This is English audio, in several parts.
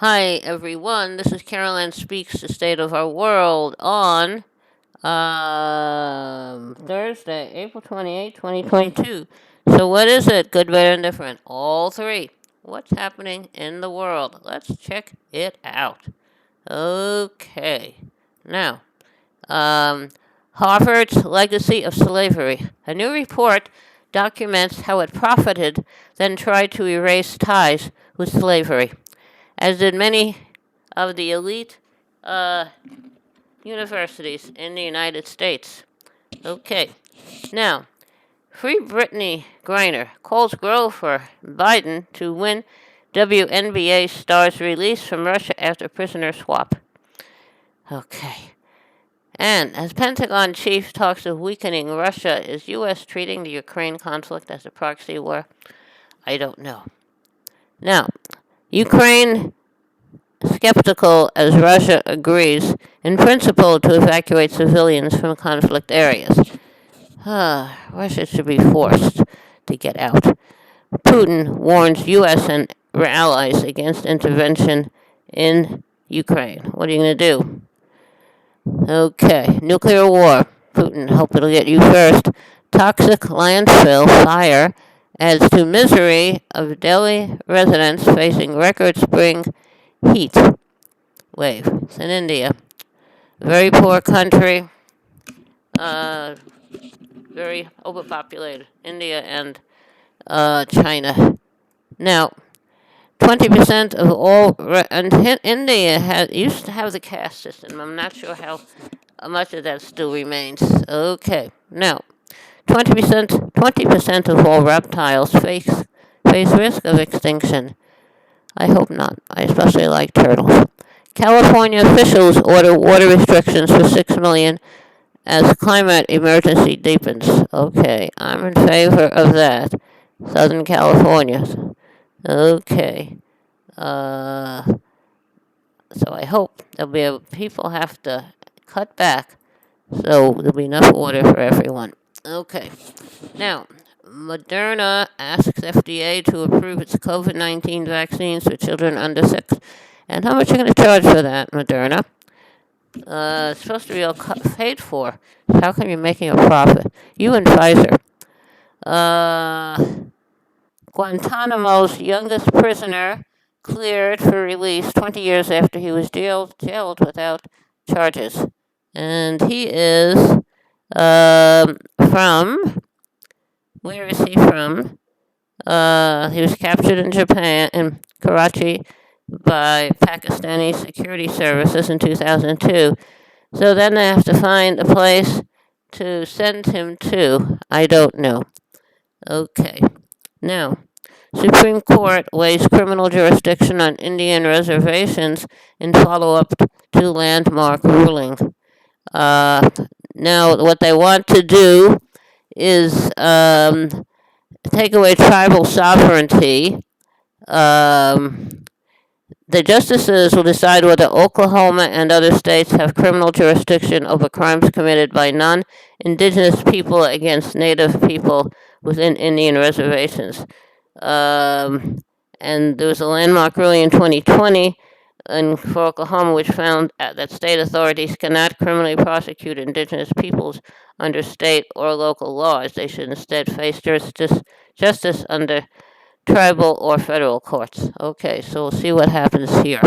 Hi, everyone. This is Caroline Speaks, the state of our world on Thursday, April 28th, 2022. So, what is it? Good, bad, and different? All three. What's happening in the world? Let's check it out. Okay. Now, um, Harvard's Legacy of Slavery. A new report documents how it profited, then tried to erase ties with slavery, as did many of the elite uh, universities in the United States. Okay, now, Free Brittany Griner calls grove for Biden to win WNBA stars released from Russia after prisoner swap. Okay. And as Pentagon chief talks of weakening Russia, is U.S. treating the Ukraine conflict as a proxy war? I don't know. Now, Ukraine skeptical as Russia agrees, in principle, to evacuate civilians from conflict areas. Russia should be forced to get out. Putin warns U.S. and allies against intervention in Ukraine. What are you going to do? Okay, nuclear war. Putin, hope it'll get you first. Toxic landfill fire adds to misery of Delhi residents facing record spring heat wave. It's in India. Very poor country. Uh, very overpopulated. India and China. Now, 20% of all and India used to have the caste system. I'm not sure how much of that still remains. Okay. Now, 20% of all reptiles face risk of extinction. I hope not. I especially like turtles. California officials order water restrictions for 6 million as climate emergency deepens. Okay, I'm in favor of that. Southern California. Okay. So I hope people have to cut back so there'll be enough water for everyone. Okay. Now, Moderna asks FDA to approve its COVID-19 vaccines for children under 6. And how much are you going to charge for that, Moderna? It's supposed to be all paid for. How come you're making a profit? You and Pfizer. Guantanamo's youngest prisoner cleared for release 20 years after he was jailed without charges. And he is from, where is he from? He was captured in Japan, in Karachi, by Pakistani security services in 2002. So then they have to find a place to send him to. I don't know. Okay. Now, Supreme Court weighs criminal jurisdiction on Indian reservations in follow-up to landmark ruling. Now, what they want to do is take away tribal sovereignty. The justices will decide whether Oklahoma and other states have criminal jurisdiction over crimes committed by non-indigenous people against native people within Indian reservations. And there was a landmark ruling in 2020 for Oklahoma, which found that state authorities cannot criminally prosecute indigenous peoples under state or local laws. They should instead face justice under tribal or federal courts. Okay, so we'll see what happens here.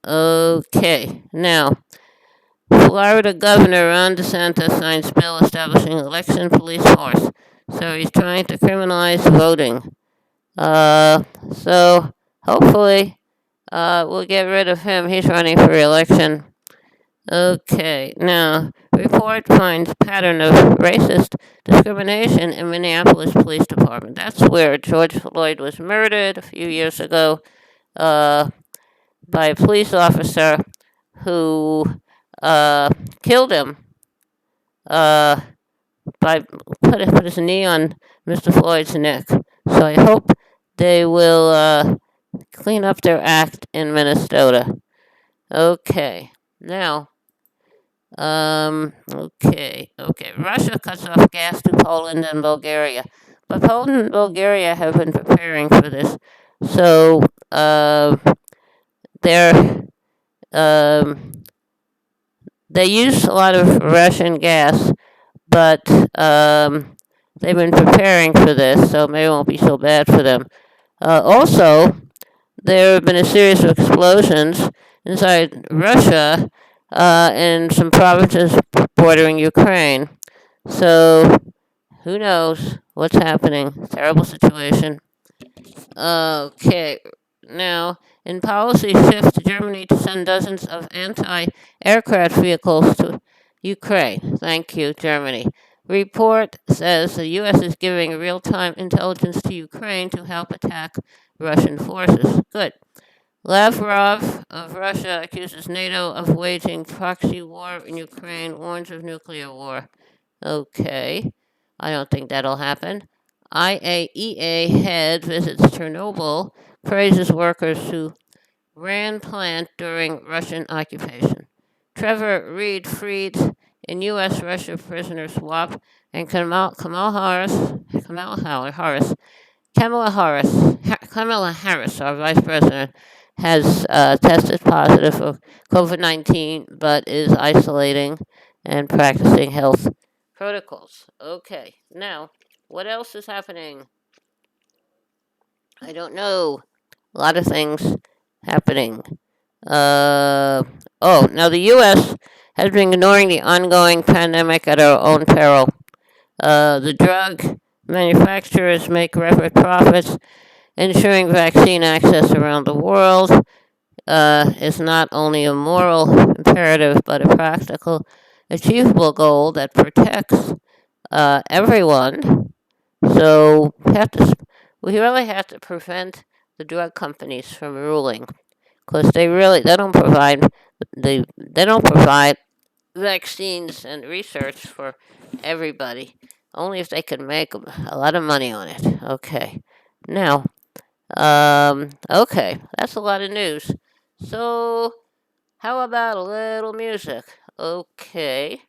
Okay, now, Florida Governor Ron DeSantis signs bill establishing election police force. So he's trying to criminalize voting. So hopefully we'll get rid of him. He's running for re-election. Okay, now, report finds pattern of racist discrimination in Minneapolis Police Department. That's where George Floyd was murdered a few years ago by a police officer who killed him by put his knee on Mr. Floyd's neck. So I hope they will clean up their act in Minnesota. Okay, now. Okay. Russia cuts off gas to Poland and Bulgaria. But Poland and Bulgaria have been preparing for this. So, they're um, they use a lot of Russian gas, but they've been preparing for this, so maybe it won't be so bad for them. Also, there have been a series of explosions inside Russia in some provinces bordering Ukraine. So who knows what's happening? Terrible situation. Okay, now in policy shift, Germany to send dozens of anti-aircraft vehicles to Ukraine. Thank you, Germany. Report says the U.S. is giving real-time intelligence to Ukraine to help attack Russian forces. Good. Lavrov of Russia accuses NATO of waging proxy war in Ukraine, warns of nuclear war. Okay, I don't think that'll happen. IAEA head visits Chernobyl, praises workers who ran plant during Russian occupation. Trevor Reed freed in U.S. Russia prisoner swap, and Kamala Harris, our vice president, has tested positive for COVID 19 but is isolating and practicing health protocols. Okay, now, what else is happening? I don't know. A lot of things happening. Uh, now the U.S. has been ignoring the ongoing pandemic at our own peril. The drug manufacturers make record profits, ensuring vaccine access around the world is not only a moral imperative but a practical, achievable goal that protects everyone. So we really have to prevent the drug companies from ruling because they don't provide vaccines and research for everybody. Only if they can make a lot of money on it. Okay, now okay, that's a lot of news. So how about a little music? Okay.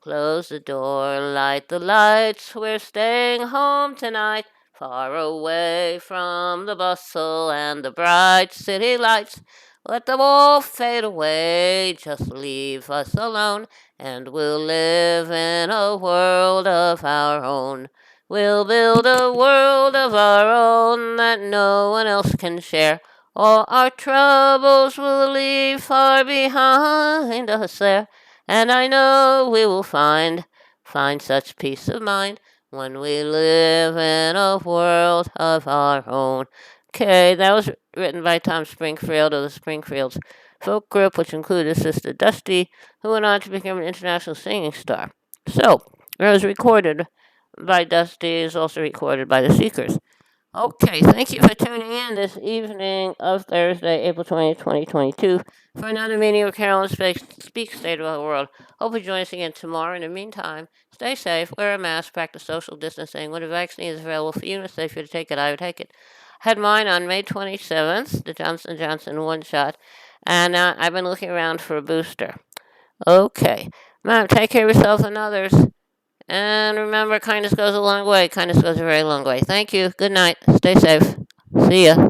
Close the door, light the lights, we're staying home tonight, far away from the bustle and the bright city lights. Let them all fade away, just leave us alone, and we'll live in a world of our own. We'll build a world of our own that no one else can share. All our troubles we'll leave far behind us there. And I know we will find such peace of mind when we live in a world of our own. Okay, that was written by Tom Springfield of the Springfields folk group, which included Sister Dusty, who went on to become an international singing star. So, it was recorded by Dusty, is also recorded by the Seekers. Okay, thank you for tuning in this evening of Thursday, April 20th, 2022, for another meeting with Carolyn Speaks State of the World. Hope you join us again tomorrow. In the meantime, stay safe, wear a mask, practice social distancing. When a vaccine is available for you and it's safe for you to take it, I would take it. I had mine on May 27th, the Johnson & Johnson one shot, and I've been looking around for a booster. Okay, ma'am, take care of yourself and others. And remember, kindness goes a long way. Kindness goes a very long way. Thank you. Good night. Stay safe. See ya.